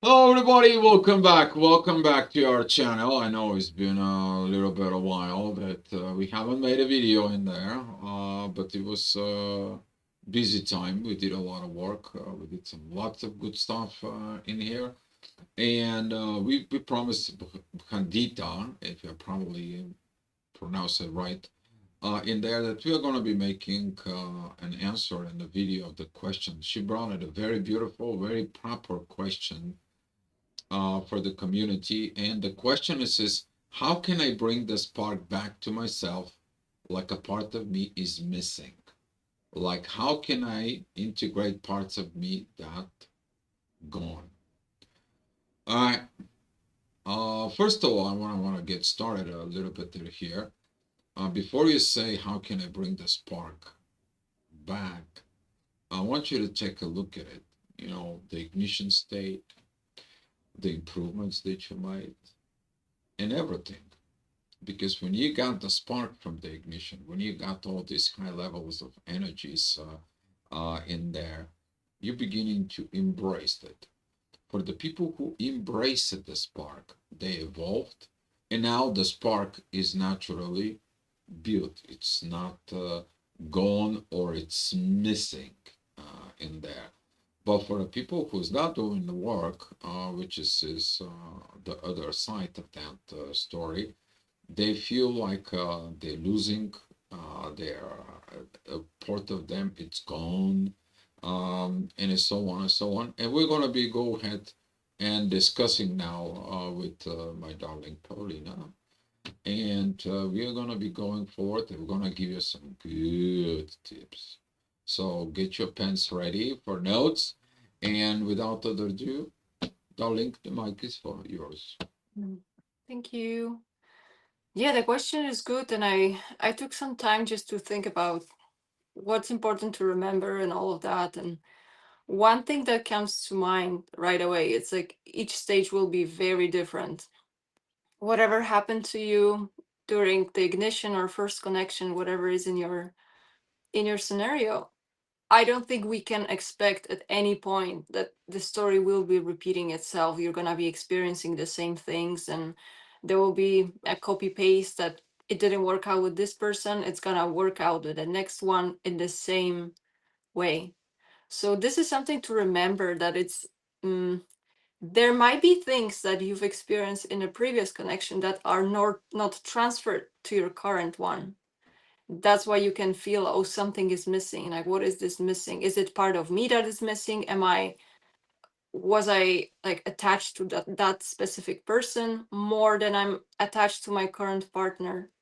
Hello, everybody. Welcome back to our channel. I know it's been a little bit a while that we haven't made a video in there, but it was busy time. We did a lot of work. We did lots of good stuff in here, and we promised Candida, if I probably pronounce it right, in there that we are going to be making an answer in the video of the question. She brought it a very beautiful, very proper question for the community. And the question is how can I bring the spark back to myself like a part of me is missing? Like, how can I integrate parts of me that gone? All right. First of all, I want to get started a little bit here. Before you say how can I bring the spark back, I want you to take a look at it. You know, the ignition state, the improvements that you made, and everything. Because when you got the spark from the ignition, when you got all these high levels of energies in there, you're beginning to embrace it. For the people who embraced the spark, they evolved, and now the spark is naturally built. It's not gone or it's missing in there. But for the people who's not doing the work, which is the other side of that story, they feel like they're losing their part of them. It's gone, and so on and so on. And we're going to be go ahead and discussing now with my darling Paulina, and we are going to be going forward. And we're going to give you some good tips. So get your pens ready for notes. And without other ado, darling, the mic is for yours. Thank you. Yeah, the question is good, and I took some time just to think about what's important to remember and all of that. And one thing that comes to mind right away, it's like each stage will be very different. Whatever happened to you during the ignition or first connection, whatever is in your scenario, I don't think we can expect at any point that the story will be repeating itself. You're going to be experiencing the same things, and there will be a copy paste that it didn't work out with this person. It's going to work out with the next one in the same way. So, this is something to remember that mm, there might be things that you've experienced in a previous connection that are not transferred to your current one. That's why you can feel, oh, something is missing. Like, what is this missing? Is it part of me that is missing? Was I like attached to that specific person more than I'm attached to my current partner?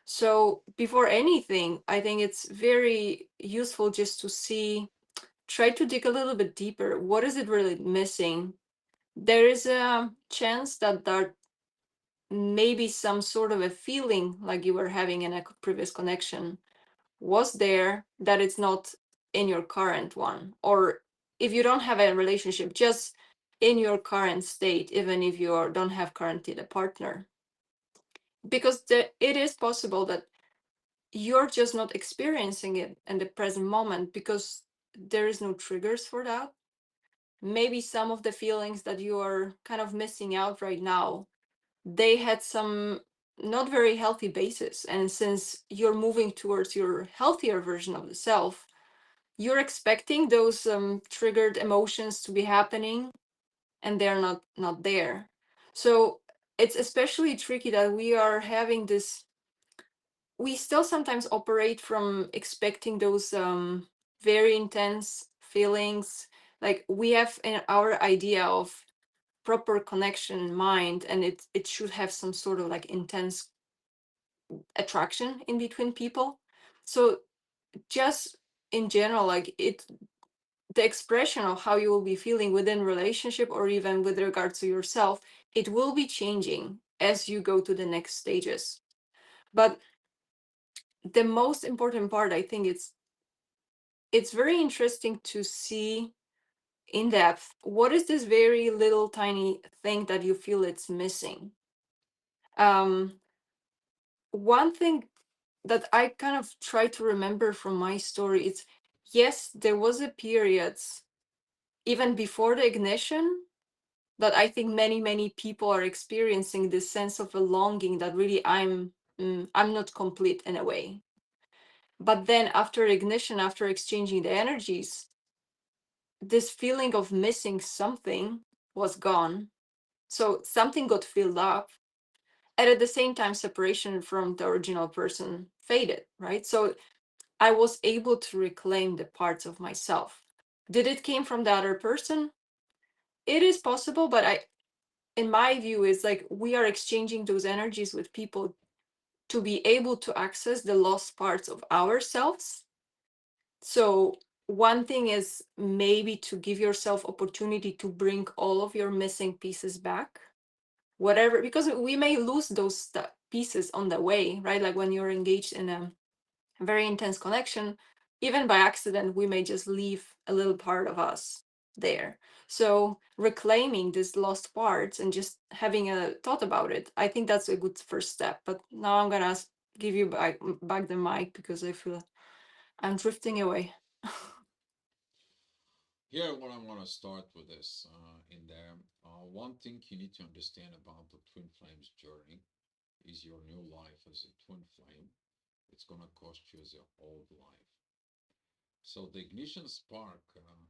So before anything, I think it's very useful just to see, try to dig a little bit deeper. What is it really missing? There is a chance that there may be some sort of a feeling like you were having in a previous connection was there that it's not in your current one. Or if you don't have a relationship, just in your current state, even if you don't have currently a partner, because it is possible that you're just not experiencing it in the present moment because there is no triggers for that. Maybe some of the feelings that you are kind of missing out right now, they had some not very healthy basis, and since you're moving towards your healthier version of the self, you're expecting those triggered emotions to be happening, and they're not there. So it's especially tricky that we are having this, we still sometimes operate from expecting those very intense feelings. Like, we have our idea of proper connection in mind, and it should have some sort of like intense attraction in between people. So just in general, like, it the expression of how you will be feeling within relationship or even with regards to yourself, it will be changing as you go to the next stages. But the most important part, I think, it's very interesting to see in depth what is this very little tiny thing that you feel it's missing. um One thing that I kind of try to remember from my story is, yes, there was a period even before the ignition that I think many people are experiencing, this sense of a longing that really I'm not complete in a way. But then after ignition, after exchanging the energies, this feeling of missing something was gone. So something got filled up, and at the same time separation from the original person faded, right? So I was able to reclaim the parts of myself. Did it came from the other person? It is possible, but I, in my view, is like we are exchanging those energies with people to be able to access the lost parts of ourselves. So one thing is maybe to give yourself opportunity to bring all of your missing pieces back, whatever, because we may lose those pieces on the way, right? Like when you're engaged in a very intense connection, even by accident, we may just leave a little part of us there. So reclaiming these lost parts and just having a thought about it, I think that's a good first step. But now I'm gonna give you back the mic because I feel I'm drifting away. Here, what I want to start with this in there. One thing you need to understand about the twin flames journey is your new life as a twin flame. It's going to cost you as your old life. So the ignition spark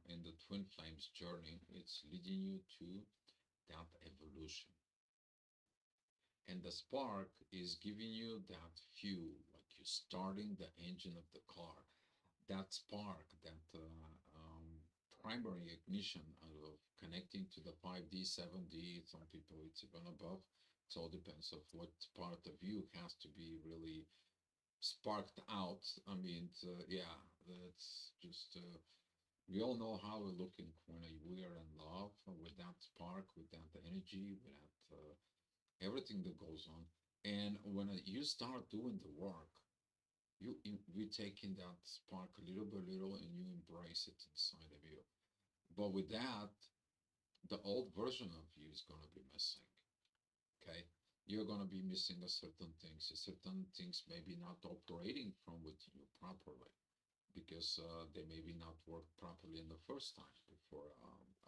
in the twin flames journey, it's leading you to that evolution. And the spark is giving you that fuel, like you're starting the engine of the car. That spark, that primary ignition of connecting to the 5D, 7D, some people it's even above. It all depends of what part of you has to be really sparked out. I mean, yeah, that's just, we all know how we're looking when we are in love with that spark, with that energy, with that everything that goes on. And when you start doing the work, we taking that spark little by little and you embrace it inside of you. But with that, the old version of you is going to be missing. Okay, you're going to be missing a certain things. Certain things maybe not operating from within you properly because they maybe not work properly in the first time before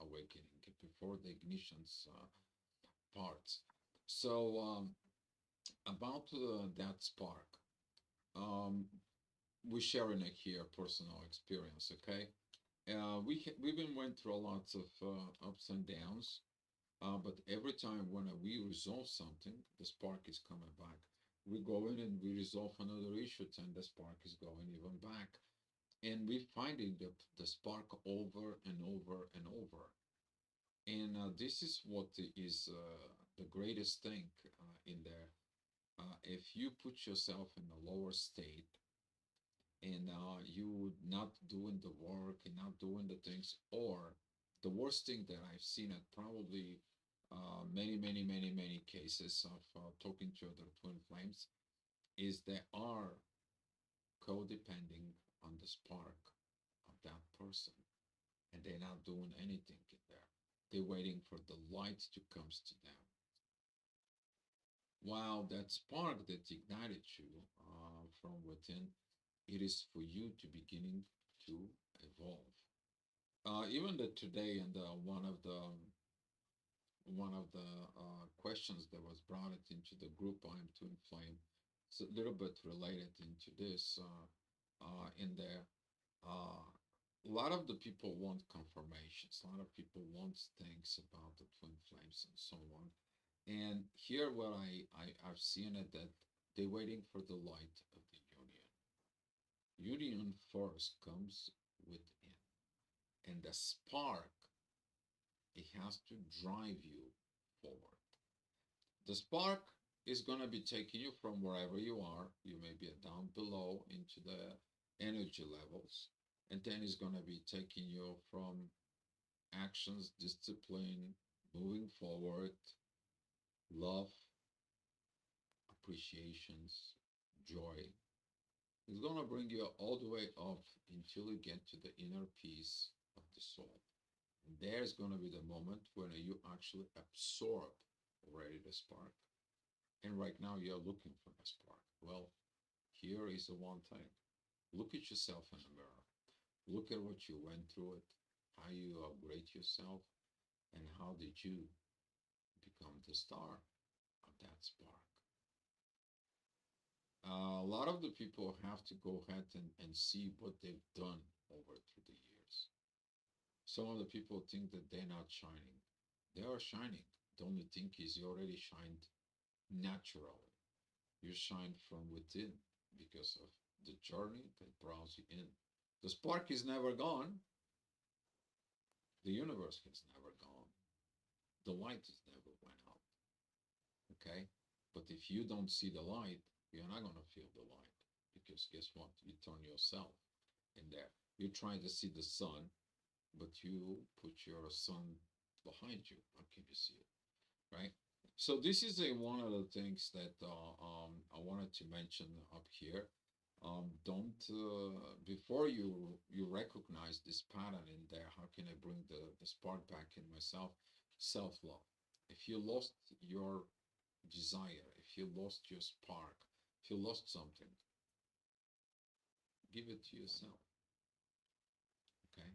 awakening, before the ignitions parts. So about that spark, um, we're sharing it here, personal experience. Okay, we've been went through a lot of ups and downs, but every time when we resolve something, the spark is coming back. We go in and we resolve another issue, and the spark is going even back, and we finding the spark over and over and over. And this is what is the greatest thing in there. If you put yourself in a lower state and you not doing the work and not doing the things, or the worst thing that I've seen at probably many cases of talking to other twin flames is they are codepending on the spark of that person, and they're not doing anything in there. They're waiting for the light to comes to them. While that spark that ignited you from within, it is for you to beginning to evolve. Even that today, and one of the questions that was brought it into the group I'm to inflame, it's a little bit related into this in there. Uh, a lot of the people want confirmations. A lot of people want things about the twin flames and so on. And here, what I've seen it that they're waiting for the light of the union. Union first comes within, and the spark it has to drive you forward. The spark is going to be taking you from wherever you are. You may be down below into the energy levels, and then it's going to be taking you from actions, discipline, moving forward, love, appreciations, joy. It's going to bring you all the way up until you get to the inner peace of the soul. And there's going to be the moment when you actually absorb already the spark. And right now you're looking for the spark. Well, here is the one thing. Look at yourself in the mirror. Look at what you went through it, how you upgrade yourself, and how did you become the star of that spark. A lot of the people have to go ahead and see what they've done over through the years. Some of the people think that they're not shining. They are shining. The only thing is you already shined naturally. You shine from within because of the journey that brought you in. The spark is never gone. The universe has never gone. The light has never went out. Okay? But if you don't see the light, you're not going to feel the light. Because guess what? You turn yourself in there. You try to see the sun, but you put your sun behind you. How can you see it? Right? So this is one of the things that I wanted to mention up here. Don't before you recognize this pattern in there. How can I bring the spark back in myself? Self love. If you lost your desire, if you lost your spark, if you lost something, give it to yourself. Okay,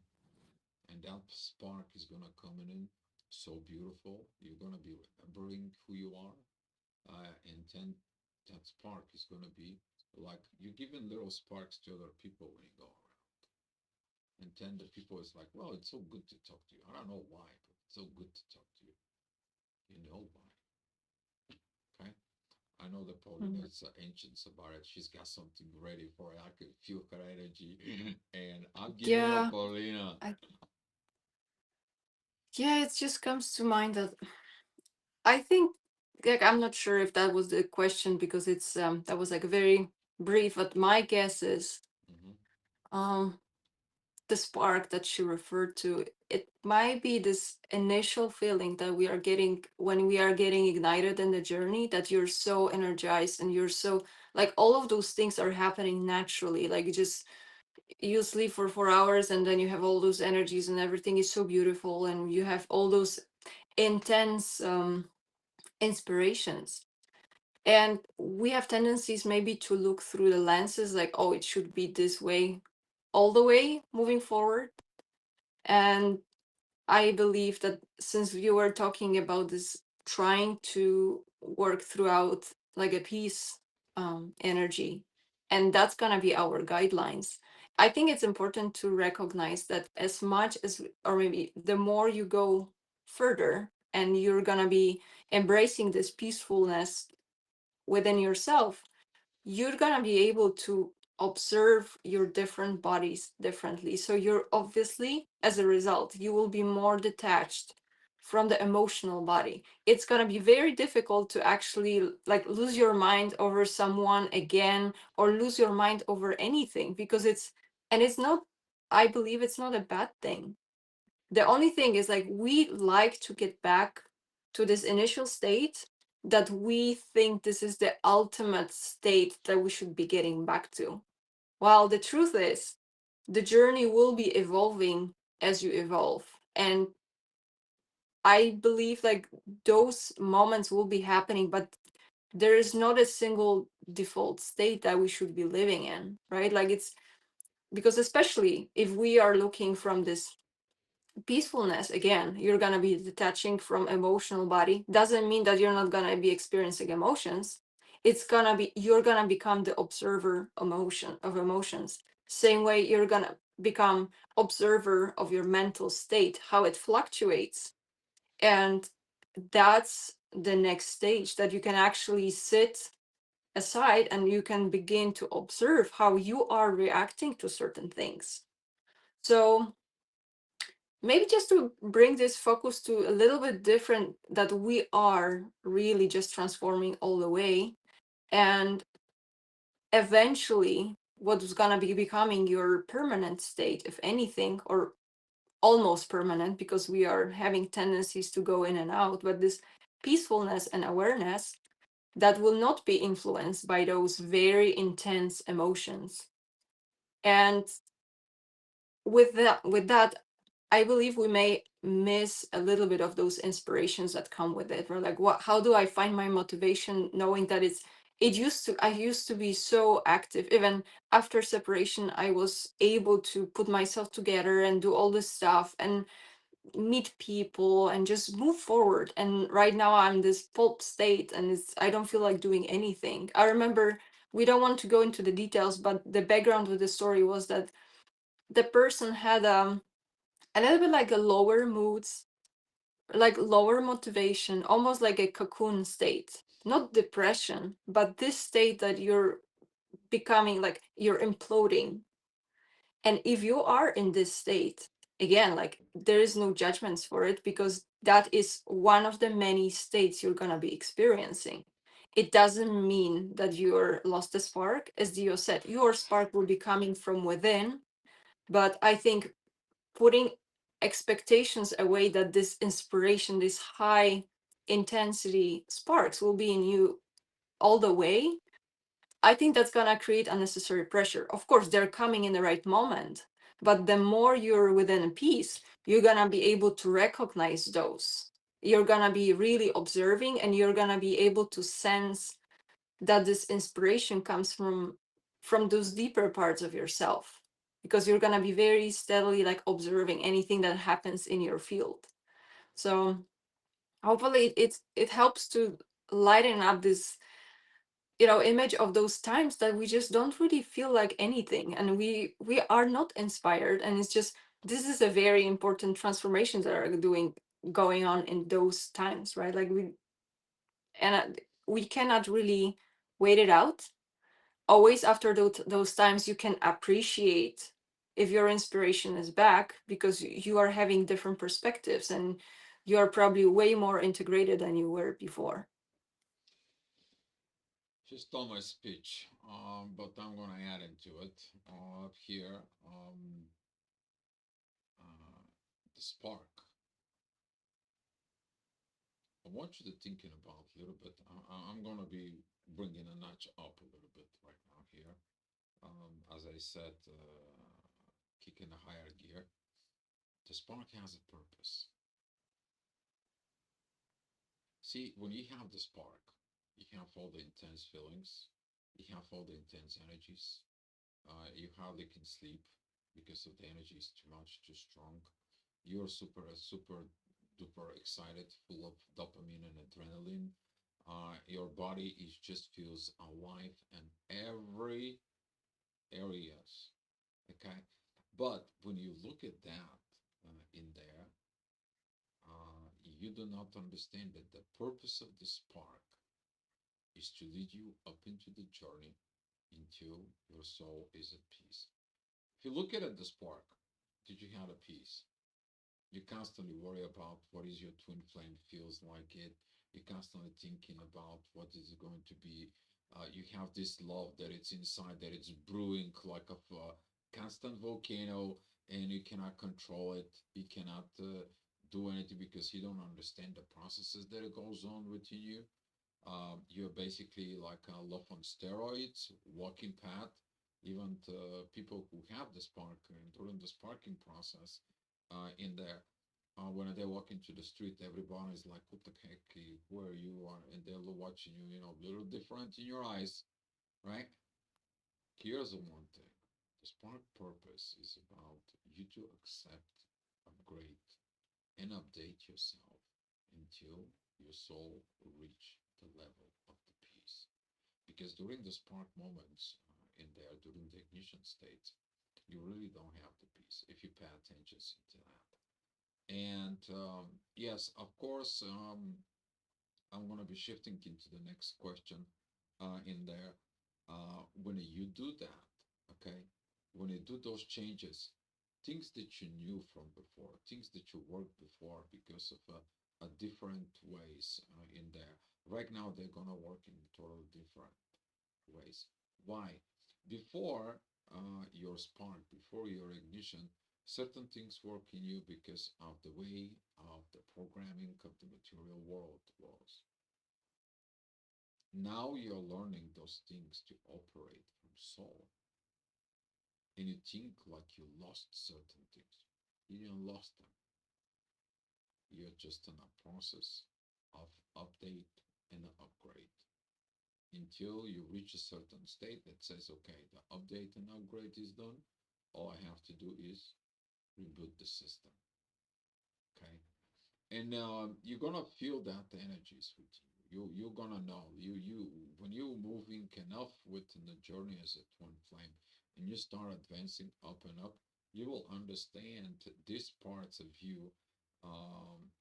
and that spark is gonna come in so beautiful. You're gonna be remembering who you are, and then that spark is gonna be like you're giving little sparks to other people when you go around. And then the people is like, well, it's so good to talk to you. I don't know why, but it's so good to talk to you. You know why? Okay. I know that Paulina Mhm. is anxious about it. She's got something ready for it. I can feel her energy, and I'm giving up, Yeah, Paulina. I, yeah, it just comes to mind that I think, like, I'm not sure if that was the question because it's that was like very brief, but my guess is Hmm. um the spark that she referred to, it might be this initial feeling that we are getting when we are getting ignited in the journey, that you're so energized and you're so, like, all of those things are happening naturally, like just you sleep for 4 hours and then you have all those energies and everything is so beautiful and you have all those intense inspirations. And we have tendencies maybe to look through the lenses like, oh, it should be this way all the way moving forward. And I believe that since you were talking about this trying to work throughout like a peace energy, and that's going to be our guidelines. I think it's important to recognize that as much as, or maybe the more you go further and you're going to be embracing this peacefulness within yourself, you're going to be able to observe your different bodies differently. So you're obviously, as a result, you will be more detached from the emotional body. It's going to be very difficult to actually like lose your mind over someone again or lose your mind over anything because it's not, I believe it's not a bad thing. The only thing is like we like to get back to this initial state, that we think this is the ultimate state that we should be getting back to. While the truth is, the journey will be evolving as you evolve. And I believe like those moments will be happening, but there is not a single default state that we should be living in, right? Like it's because, especially if we are looking from this peacefulness, again, you're going to be detaching from emotional body, doesn't mean that you're not going to be experiencing emotions. It's going to be, you're going to become the observer of emotions, same way you're going to become observer of your mental state, how it fluctuates. And that's the next stage, that you can actually sit aside and you can begin to observe how you are reacting to certain things. So maybe just to bring this focus to a little bit different, that we are really just transforming all the way, and eventually what's going to be becoming your permanent state, if anything, or almost permanent, because we are having tendencies to go in and out, but this peacefulness and awareness that will not be influenced by those very intense emotions. And with that I believe we may miss a little bit of those inspirations that come with it. We're like, what, how do I find my motivation, knowing that I used to be so active. Even after separation, I was able to put myself together and do all this stuff. And meet people and just move forward. And right now I'm this pulp state, and I don't feel like doing anything. I remember, we don't want to go into the details, but the background with the story was that the person had a little bit like a lower moods, like lower motivation, almost like a cocoon state. Not depression, but this state that you're becoming, like you're imploding. And if you are in this state, again, like there is no judgments for it, because that is one of the many states you're going to be experiencing. It doesn't mean that you're lost the spark. As Dio said, your spark will be coming from within. But I think putting expectations away that this inspiration, this high intensity sparks will be in you all the way, I think that's going to create unnecessary pressure. Of course, they're coming in the right moment, but the more you're within a peace, you're going to be able to recognize those. You're going to be really observing, and you're going to be able to sense that this inspiration comes from those deeper parts of yourself, because you're going to be very steadily like observing anything that happens in your field. So hopefully it helps to lighten up this, image of those times that we just don't really feel like anything, and we are not inspired, and it's just, this is a very important transformations that are going on in those times, right? Like we cannot really wait it out. Always after those times you can appreciate if your inspiration is back, because you are having different perspectives, and you are probably way more integrated than you were before. She stole my speech, but I'm gonna add into it up here. Uh, the spark. I want you to thinking about a little bit. I'm gonna be bringing a notch up a little bit right now here. As I said, kicking a higher gear. The spark has a purpose. See, when you have the spark, you have all the intense feelings, you have all the intense energies. You hardly can sleep because of the energy is too much, too strong. You're super duper excited, full of dopamine and adrenaline. Your body is just feels alive in every areas. Okay, but when you look at that in there, you do not understand that the purpose of the spark is to lead you up into the journey until your soul is at peace. If you look at it, the spark, did you have a peace? You constantly worry about what is your twin flame feels like it. You're constantly thinking about what is it going to be. You have this love that it's inside, that it's brewing like a constant volcano, and you cannot control it. You cannot do anything because you don't understand the processes that it goes on within you. You're basically like a love on steroids, walking path. Even people who have the spark during the sparking process in there, when they walk into the street, everyone is like, "What the heck? Where you are?" And they're watching you, a little different in your eyes, right? Here's the one thing: the spark purpose is about you to accept, upgrade, and update yourself until your soul reach the level of the peace. Because during the spark moments in there, during the ignition states, you really don't have the peace if you pay attention to that. And yes, of course, I'm going to be shifting into the next question in there. When you do that, okay, when you do those changes, things that you knew from before, things that you worked before because of a different ways in there. Right now, they're going to work in totally different ways. Why? Before your spark, before your ignition, certain things work in you because of the way of the programming of the material world was. Now you're learning those things to operate from soul, and you think like you lost certain things. You didn't lost them. You're just in a process of update and upgrade until you reach a certain state that says, okay, the update and upgrade is done. All I have to do is reboot the system. and you're gonna feel that energies with you. You're gonna know when you're moving enough within the journey as a twin flame, and you start advancing up and up, you will understand these parts of you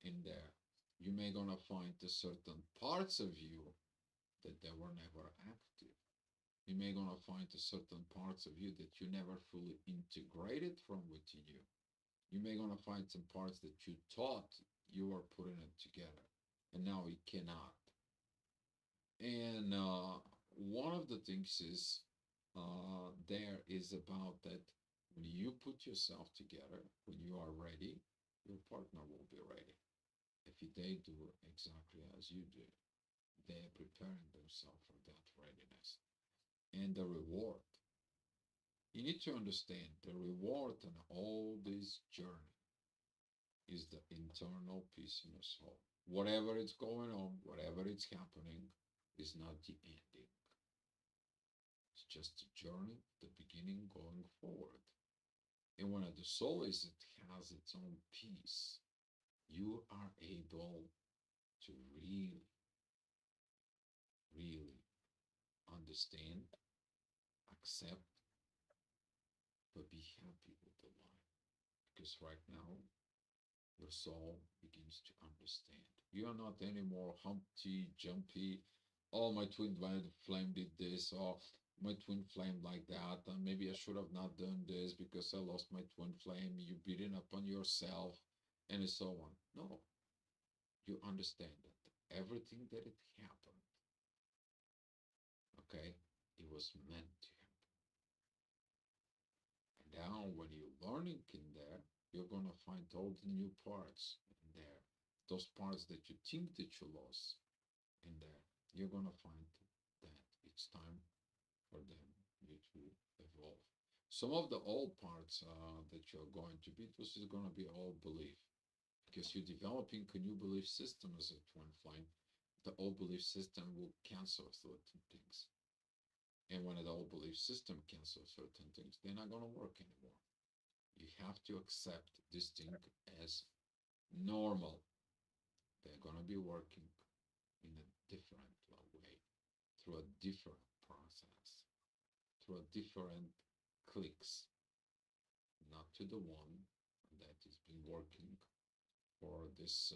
in there. You may gonna find the certain parts of you that they were never active. You may gonna find the certain parts of you that you never fully integrated from within you. You may gonna find some parts that you thought you were putting it together, and now you cannot. And one of the things is there is about that when you put yourself together, when you are ready, your partner will be ready. If they do exactly as you do, they're preparing themselves for that readiness. And the reward, you need to understand the reward in all this journey is the internal peace in the soul. Whatever is going on, whatever is happening, is not the ending. It's just a journey, the beginning going forward. And when the soul is it has its own peace, you are able to really, really understand, accept, but be happy with the life. Because right now your soul begins to understand. You are not anymore Humpty, Jumpy. Oh, my twin flame did this. Oh, my twin flame like that. And maybe I should have not done this because I lost my twin flame. You beating up on yourself and so on. No, you understand that everything that it happened, okay, it was meant to happen. And now when you're learning in there, you're gonna find all the new parts in there. Those parts that you think that you lost in there, you're gonna find that it's time for them you to evolve. Some of the old parts that you're going to be, this is gonna be all belief because you're developing a new belief system as a twin flame. The old belief system will cancel certain things. And when the old belief system cancels certain things, they're not gonna work anymore. You have to accept this thing as normal. They're gonna be working in a different way, through a different process, through a different clicks, not to the one that has been working for this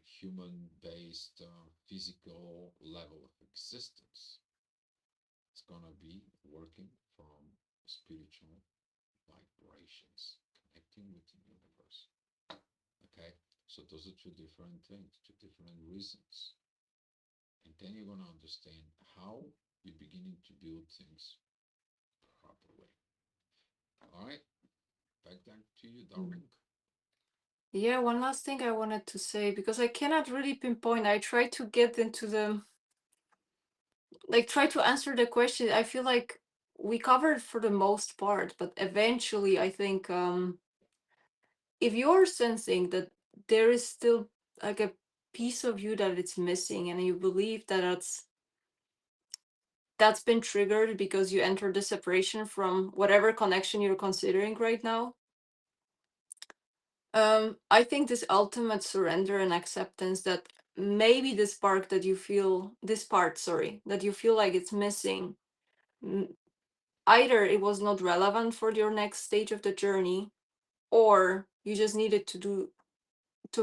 human-based physical level of existence. It's gonna be working from spiritual vibrations, connecting with the universe. Okay, so those are two different things, two different reasons. And then you're going to understand how you're beginning to build things properly. All right, back to you, darling. Yeah, one last thing I wanted to say because I cannot really pinpoint. I try to get into the like try to answer the question. I feel like we covered for the most part, but eventually I think if you're sensing that there is still like a piece of you that it's missing and you believe that that's been triggered because you entered the separation from whatever connection you're considering right now. I think this ultimate surrender and acceptance that maybe this part, sorry, that you feel like it's missing, either it was not relevant for your next stage of the journey, or you just needed to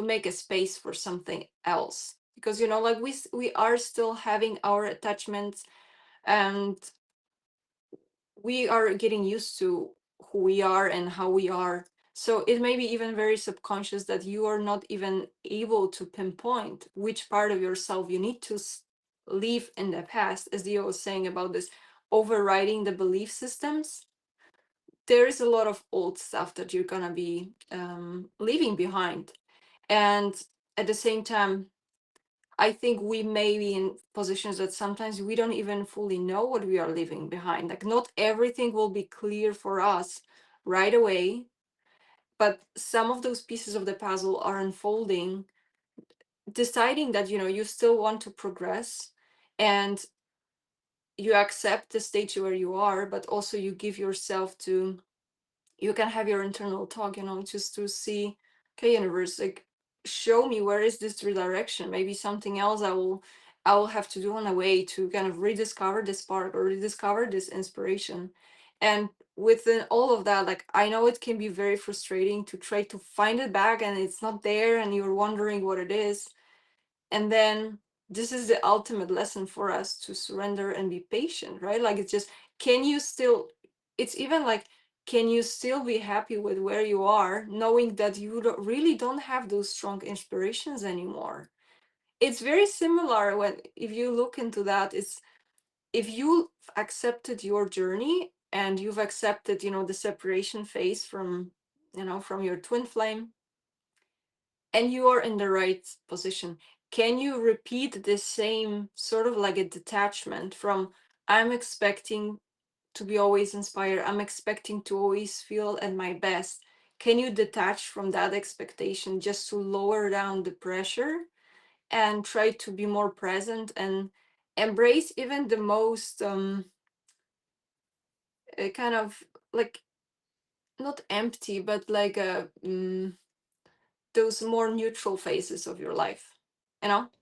make a space for something else. Because like we are still having our attachments, and we are getting used to who we are and how we are. So it may be even very subconscious that you are not even able to pinpoint which part of yourself you need to leave in the past, as Dio was saying about this overriding the belief systems. There is a lot of old stuff that you're gonna be leaving behind. And at the same time, I think we may be in positions that sometimes we don't even fully know what we are leaving behind. Like, not everything will be clear for us right away, but some of those pieces of the puzzle are unfolding, deciding that, you still want to progress and you accept the stage where you are, but also you give yourself to, you can have your internal talk, just to see, okay, universe, like, show me where is this redirection. Maybe something else I will have to do on the way to kind of rediscover this spark or rediscover this inspiration. And within all of that, like, I know it can be very frustrating to try to find it back and it's not there and you're wondering what it is. And then this is the ultimate lesson for us to surrender and be patient, right? Like, it's just, can you still, it's even like, can you still be happy with where you are, knowing that you really don't have those strong inspirations anymore? It's very similar when, if you look into that, it's, if you accepted your journey and you've accepted, the separation phase from, from your twin flame, and you are in the right position, can you repeat the same sort of like a detachment from, I'm expecting to be always inspired, I'm expecting to always feel at my best? Can you detach from that expectation just to lower down the pressure and try to be more present and embrace even the most kind of like, not empty, but like a those more neutral phases of your life,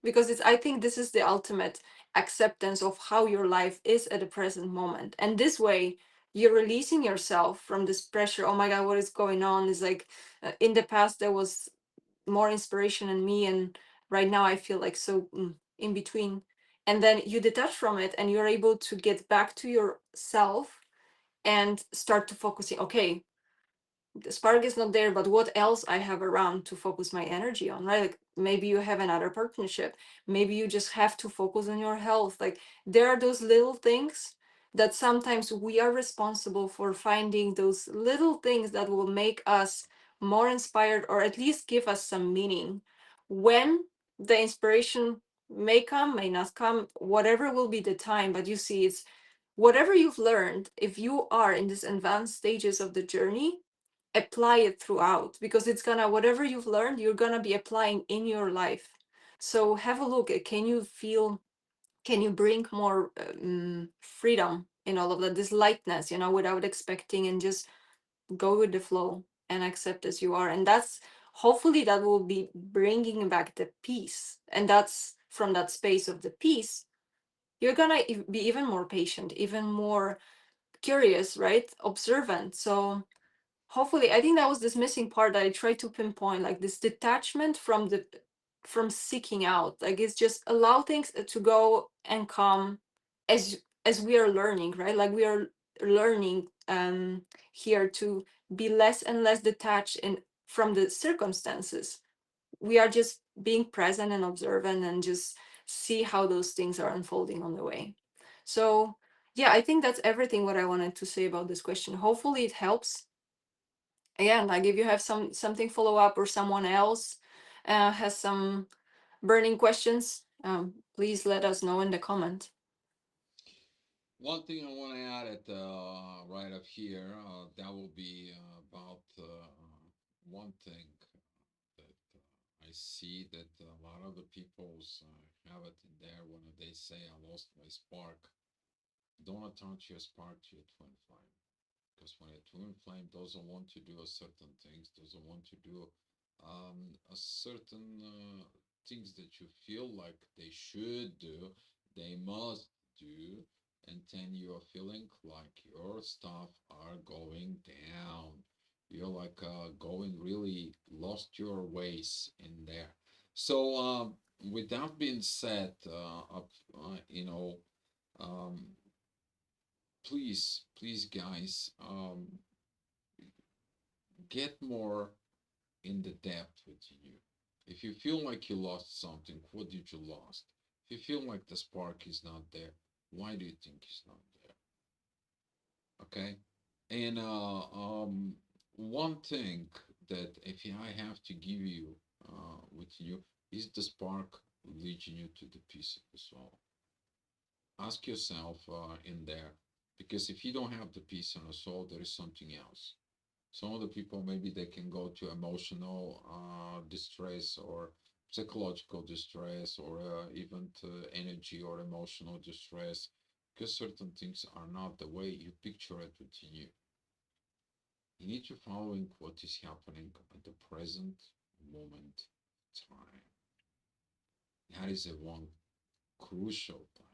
because it's, I think this is the ultimate acceptance of how your life is at the present moment. And this way you're releasing yourself from this pressure. Oh my god, what is going on? Is like, in the past there was more inspiration in me, and right now I feel like so in between. And then you detach from it and you're able to get back to yourself and start to focusing, okay, the spark is not there, but what else I have around to focus my energy on, right? Like, maybe you have another partnership, maybe you just have to focus on your health. Like, there are those little things that sometimes we are responsible for, finding those little things that will make us more inspired, or at least give us some meaning. When the inspiration may come, may not come, whatever will be the time, but you see, it's whatever you've learned, if you are in these advanced stages of the journey, apply it throughout, because it's gonna, whatever you've learned, you're gonna be applying in your life. So have a look at, can you feel, can you bring more freedom in all of that, this lightness, without expecting, and just go with the flow and accept as you are. And that's, hopefully that will be bringing back the peace, and that's from that space of the peace you're gonna be even more patient, even more curious, right, observant. So hopefully, I think that was this missing part that I tried to pinpoint, like this detachment from the, from seeking out. Like, it's just allow things to go and come as we are learning, right? Like, we are learning here to be less and less detached in from the circumstances. We are just being present and observant and just see how those things are unfolding on the way. So yeah, I think that's everything what I wanted to say about this question. Hopefully it helps. Again, like, if you have something follow up, or someone else has some burning questions, please let us know in the comment. One thing I want to add at right up here, that will be about one thing that I see that a lot of the people's have it in there when they say I lost my spark. Don't attach your spark to your twin flame, because when a twin flame doesn't want to do a certain things, doesn't want to do a certain things that you feel like they should do, they must do, and then you are feeling like your stuff are going down. You're like going really lost your ways in there. So with that being said, um, please, guys, get more in the depth within you. If you feel like you lost something, what did you lost? If you feel like the spark is not there, why do you think it's not there? Okay. And one thing that if I have to give you within you is the spark leading you to the peace of the soul. Ask yourself in there, because if you don't have the peace in the soul, there is something else. Some of the people, maybe they can go to emotional distress, or psychological distress, or even to energy or emotional distress, because certain things are not the way you picture it within you. You need to following what is happening at the present moment. time. That is a one crucial time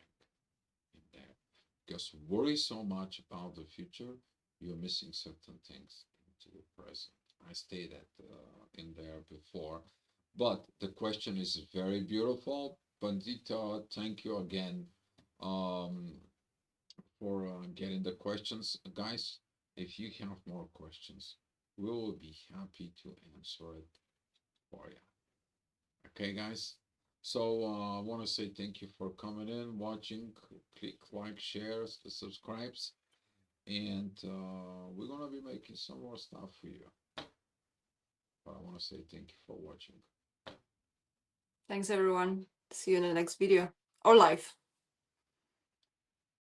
in there. Because worry so much about the future, you're missing certain things into the present. I stated in there before, but the question is very beautiful. Bandita, thank you again um, for getting the questions. Guys, if you have more questions, we will be happy to answer it for you. Okay, guys? So I want to say thank you for coming in, watching. Click like, shares, the subscribes, and we're gonna be making some more stuff for you. But I want to say thank you for watching. Thanks, everyone. See you in the next video or live.